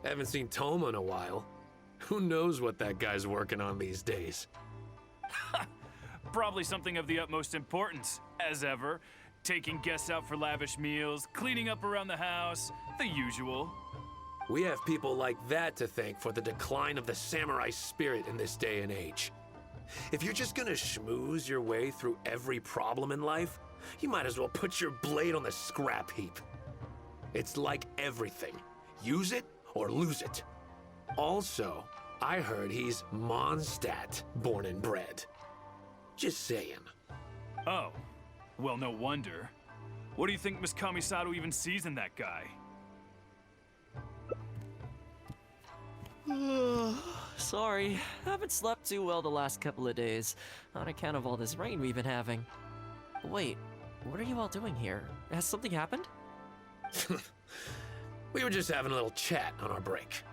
Haven't seen Toma in a while. Who knows what that guy's working on these days? Probably something of the utmost importance, as ever. Taking guests out for lavish meals, cleaning up around the house, the usual. We have people like that to thank for the decline of the samurai spirit in this day and age. If you're just gonna schmooze your way through every problem in life, you might as well put your blade on the scrap heap. It's like everything. Use it or lose it. Also, I heard he's Mondstadt, born and bred. Just saying. Oh, well, no wonder. What do you think Miss Kamisato even sees in that guy? Sorry, haven't slept too well the last couple of days, on account of all this rain we've been having. Wait, what are you all doing here? Has something happened? We were just having a little chat on our break.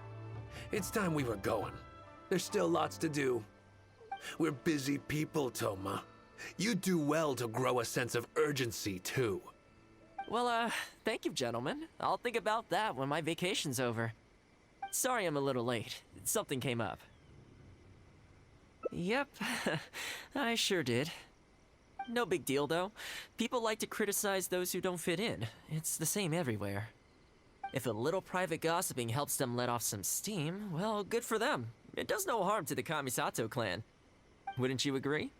It's time we were going. There's still lots to do. We're busy people, Toma. You do well to grow a sense of urgency, too. Well, thank you, gentlemen. I'll think about that when my vacation's over. Sorry I'm a little late. Something came up. Yep, I sure did. No big deal, though. People like to criticize those who don't fit in. It's the same everywhere. If a little private gossiping helps them let off some steam, well, good for them. It does no harm to the Kamisato clan. Wouldn't you agree?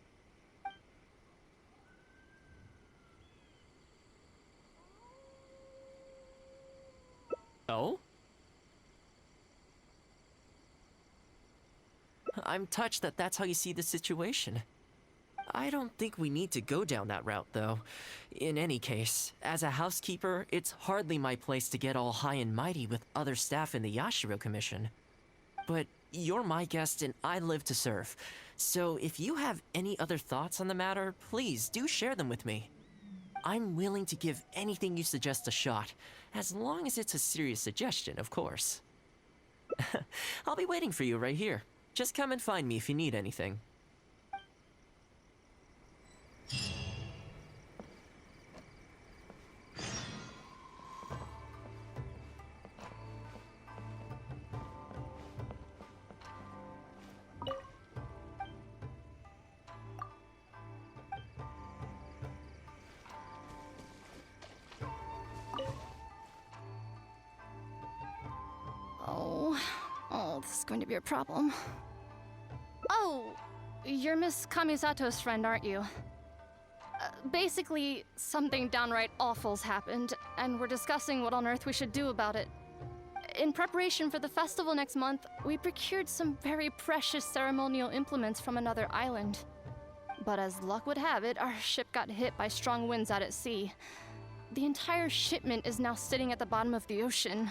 Oh? I'm touched that that's how you see the situation. I don't think we need to go down that route, though. In any case, as a housekeeper, it's hardly my place to get all high and mighty with other staff in the Yashiro Commission. But you're my guest and I live to serve. So if you have any other thoughts on the matter, please do share them with me. I'm willing to give anything you suggest a shot, as long as it's a serious suggestion, of course. I'll be waiting for you right here. Just come and find me if you need anything. This is going to be a problem. Oh, you're Miss Kamisato's friend, aren't you? Basically, something downright awful's happened, and we're discussing what on earth we should do about it. In preparation for the festival next month, we procured some very precious ceremonial implements from another island. But as luck would have it, our ship got hit by strong winds out at sea. The entire shipment is now sitting at the bottom of the ocean.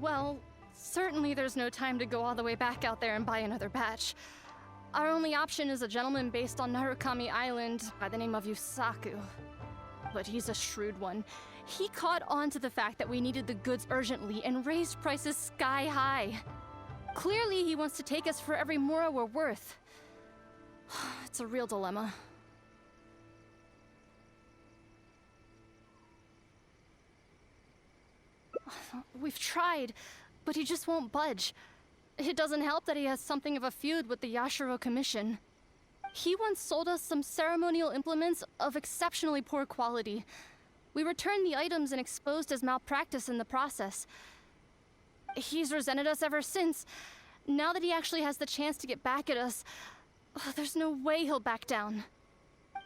Well, certainly there's no time to go all the way back out there and buy another batch. Our only option is a gentleman based on Narukami Island by the name of Yusaku. But he's a shrewd one. He caught on to the fact that we needed the goods urgently and raised prices sky high. Clearly he wants to take us for every mora we're worth. It's a real dilemma. We've tried, but he just won't budge. It doesn't help that he has something of a feud with the Yashiro Commission. He once sold us some ceremonial implements of exceptionally poor quality. We returned the items and exposed his malpractice in the process. He's resented us ever since. Now that he actually has the chance to get back at us, there's no way he'll back down.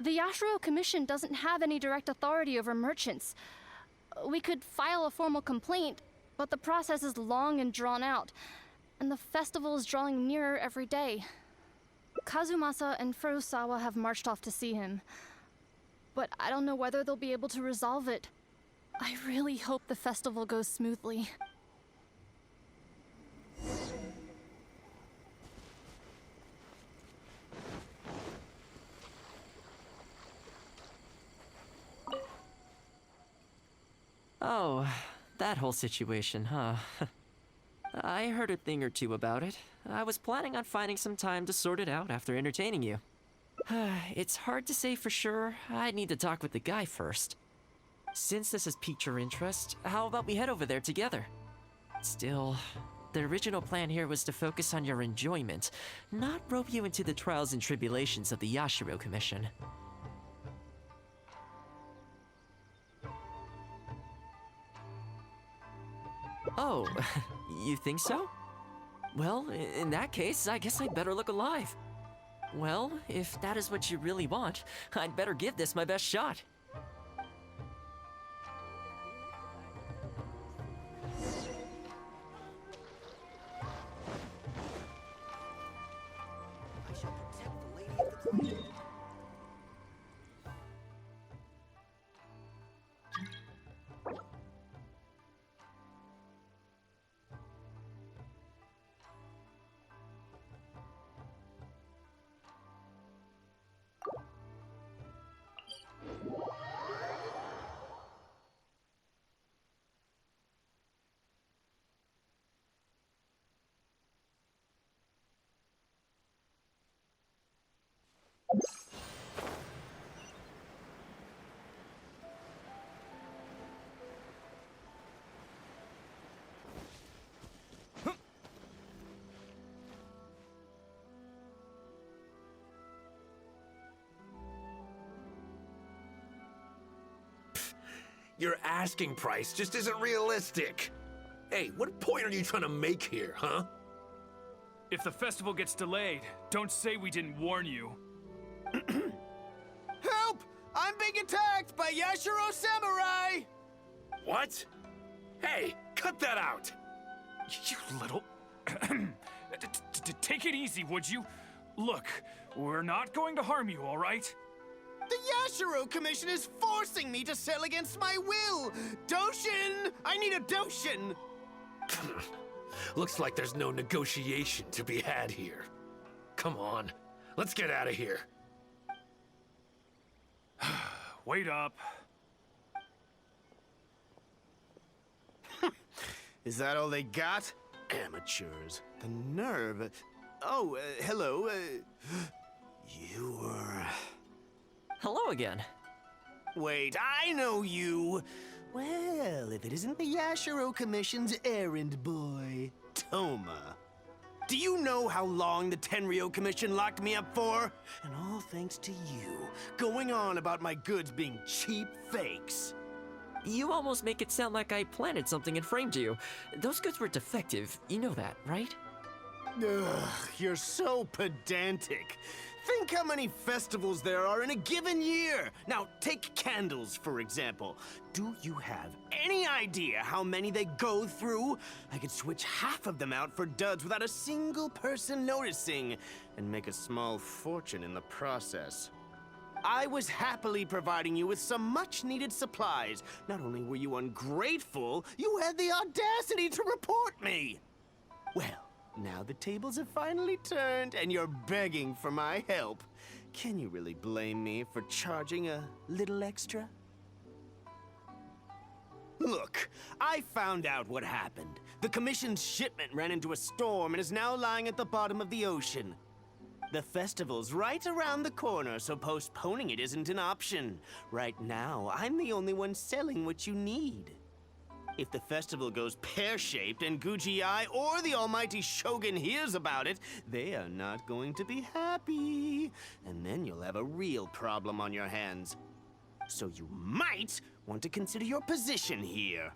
The Yashiro Commission doesn't have any direct authority over merchants. We could file a formal complaint, but the process is long and drawn out, and the festival is drawing nearer every day. Kazumasa and Furusawa have marched off to see him. but I don't know whether they'll be able to resolve it. I really hope the festival goes smoothly. Oh, that whole situation, huh? I heard a thing or two about it. I was planning on finding some time to sort it out after entertaining you. It's hard to say for sure. I'd need to talk with the guy first. Since this has piqued your interest, how about we head over there together? Still, the original plan here was to focus on your enjoyment, not rope you into the trials and tribulations of the Yashiro Commission. Oh, you think so? Well, in that case, I guess I'd better look alive. Well, if that is what you really want, I'd better give this my best shot. I shall protect the lady of the clan. Your asking price just isn't realistic. Hey, what point are you trying to make here, huh? If the festival gets delayed, don't say we didn't warn you. Help! I'm being attacked by Yashiro Samurai! What? Hey, cut that out! You little... Take it easy, would you? Look, we're not going to harm you, all right? The Yashiro Commission is forcing me to sell against my will! Doshin! I need a Doshin! Looks like there's no negotiation to be had here. Come on, let's get out of here. Wait up. Is that all they got? Amateurs. The nerve. Oh, hello. You were... Hello again. Wait, I know you! Well, if it isn't the Yashiro Commission's errand boy, Toma. Do you know how long the Tenryo Commission locked me up for? And all thanks to you, going on about my goods being cheap fakes. You almost make it sound like I planted something and framed you. Those goods were defective, you know that, right? Ugh, you're so pedantic. Think how many festivals there are in a given year. Now, take candles, for example. Do you have any idea how many they go through? I could switch half of them out for duds without a single person noticing, and make a small fortune in the process. I was happily providing you with some much-needed supplies. Not only were you ungrateful, you had the audacity to report me. Well, now the tables have finally turned, and you're begging for my help. Can you really blame me for charging a little extra? Look, I found out what happened. The Commission's shipment ran into a storm and is now lying at the bottom of the ocean. The festival's right around the corner, so postponing it isn't an option. Right now, I'm the only one selling what you need. If the festival goes pear-shaped and Guji-ai or the almighty Shogun hears about it, they are not going to be happy. And then you'll have a real problem on your hands. So you might want to consider your position here.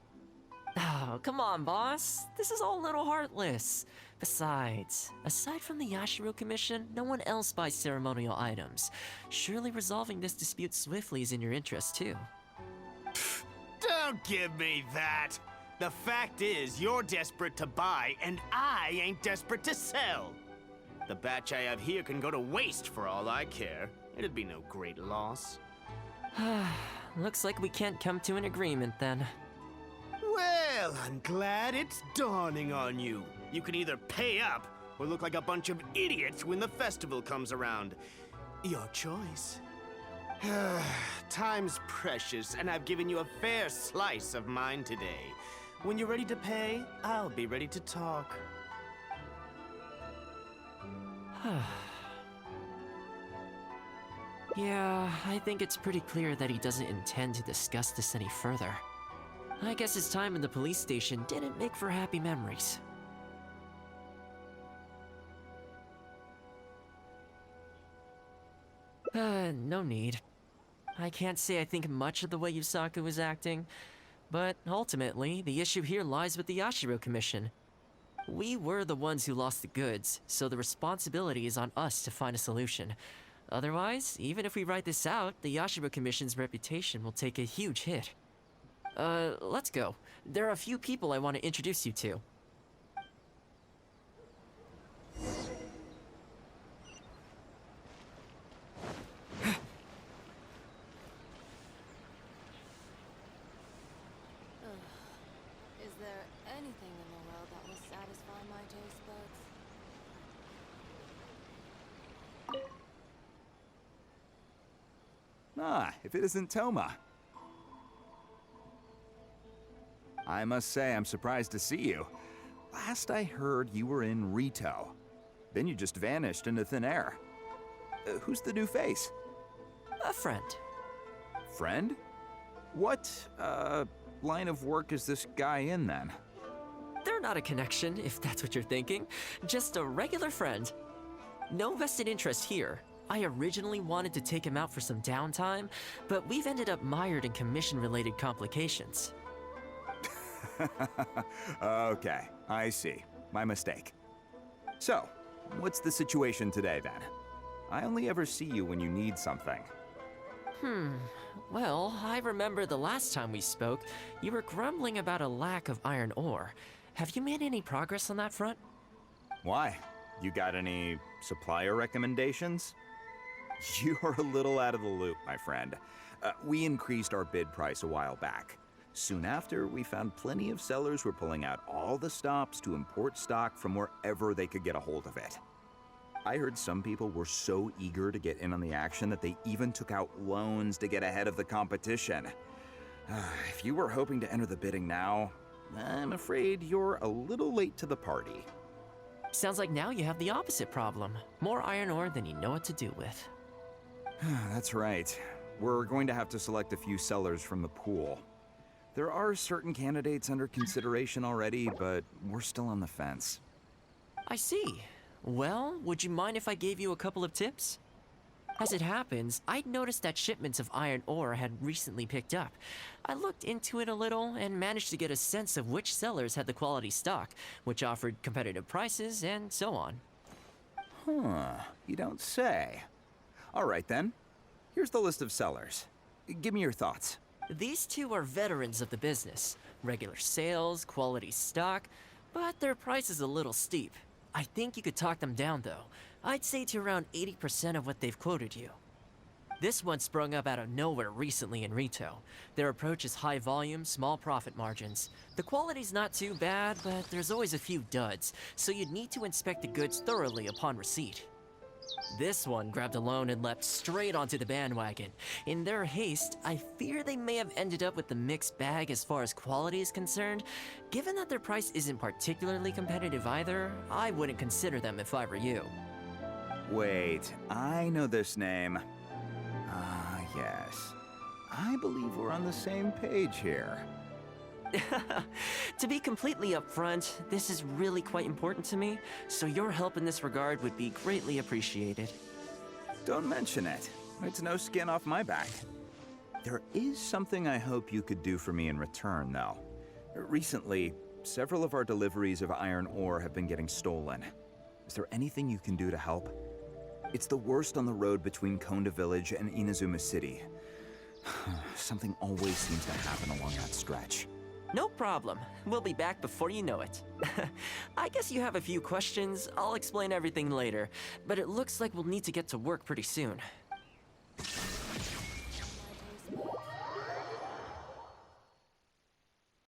Oh, come on, boss. This is all a little heartless. Besides, aside from the Yashiro Commission, no one else buys ceremonial items. Surely resolving this dispute swiftly is in your interest, too. Don't give me that! The fact is, you're desperate to buy, and I ain't desperate to sell. The batch I have here can go to waste for all I care. It'd be no great loss. Looks like we can't come to an agreement then. Well, I'm glad it's dawning on you. You can either pay up or look like a bunch of idiots when the festival comes around. Your choice. Time's precious, and I've given you a fair slice of mine today. When you're ready to pay, I'll be ready to talk. Yeah, I think it's pretty clear that he doesn't intend to discuss this any further. I guess his time in the police station didn't make for happy memories. No need. I can't say I think much of the way Yusaku was acting, but ultimately, the issue here lies with the Yashiro Commission. We were the ones who lost the goods, so the responsibility is on us to find a solution. Otherwise, even if we write this out, the Yashiro Commission's reputation will take a huge hit. Let's go. There are a few people I want to introduce you to. Is there anything in the world that will satisfy my taste buds? Ah, if it isn't Toma. I must say I'm surprised to see you. Last I heard, you were in Rito. Then you just vanished into thin air. Who's the new face? A friend. Friend? What, line of work is this guy in then? They're not a connection, if that's what you're thinking. Just a regular friend. No vested interest here. I originally wanted to take him out for some downtime, but we've ended up mired in commission-related complications. Okay, I see. My mistake. So, what's the situation today then? I only ever see you when you need something. Well, I remember the last time we spoke, you were grumbling about a lack of iron ore. Have you made any progress on that front? Why? You got any supplier recommendations? You're a little out of the loop, my friend. We increased our bid price a while back. Soon after, we found plenty of sellers were pulling out all the stops to import stock from wherever they could get a hold of it. I heard some people were so eager to get in on the action that they even took out loans to get ahead of the competition. If you were hoping to enter the bidding now, I'm afraid you're a little late to the party. Sounds like now you have the opposite problem. More iron ore than you know what to do with. That's right. We're going to have to select a few sellers from the pool. There are certain candidates under consideration already, but we're still on the fence. I see. Well, would you mind if I gave you a couple of tips? As it happens, I'd noticed that shipments of iron ore had recently picked up. I looked into it a little and managed to get a sense of which sellers had the quality stock, which offered competitive prices, and so on. You don't say. All right then. Here's the list of sellers. Give me your thoughts. These two are veterans of the business. Regular sales, quality stock, but their price is a little steep. I think you could talk them down though. I'd say to around 80% of what they've quoted you. This one sprung up out of nowhere recently in Rito. Their approach is high volume, small profit margins. The quality's not too bad, but there's always a few duds, so you'd need to inspect the goods thoroughly upon receipt. This one grabbed a loan and leapt straight onto the bandwagon. In their haste, I fear they may have ended up with the mixed bag as far as quality is concerned. Given that their price isn't particularly competitive either, I wouldn't consider them if I were you. Wait, I know this name. Yes. I believe we're on the same page here. To be completely upfront, this is really quite important to me, so your help in this regard would be greatly appreciated. Don't mention it. It's no skin off my back. There is something I hope you could do for me in return, though. Recently, several of our deliveries of iron ore have been getting stolen. Is there anything you can do to help? It's the worst on the road between Konda Village and Inazuma City. Something always seems to happen along that stretch. No problem. We'll be back before you know it. I guess you have a few questions. I'll explain everything later, but it looks like we'll need to get to work pretty soon.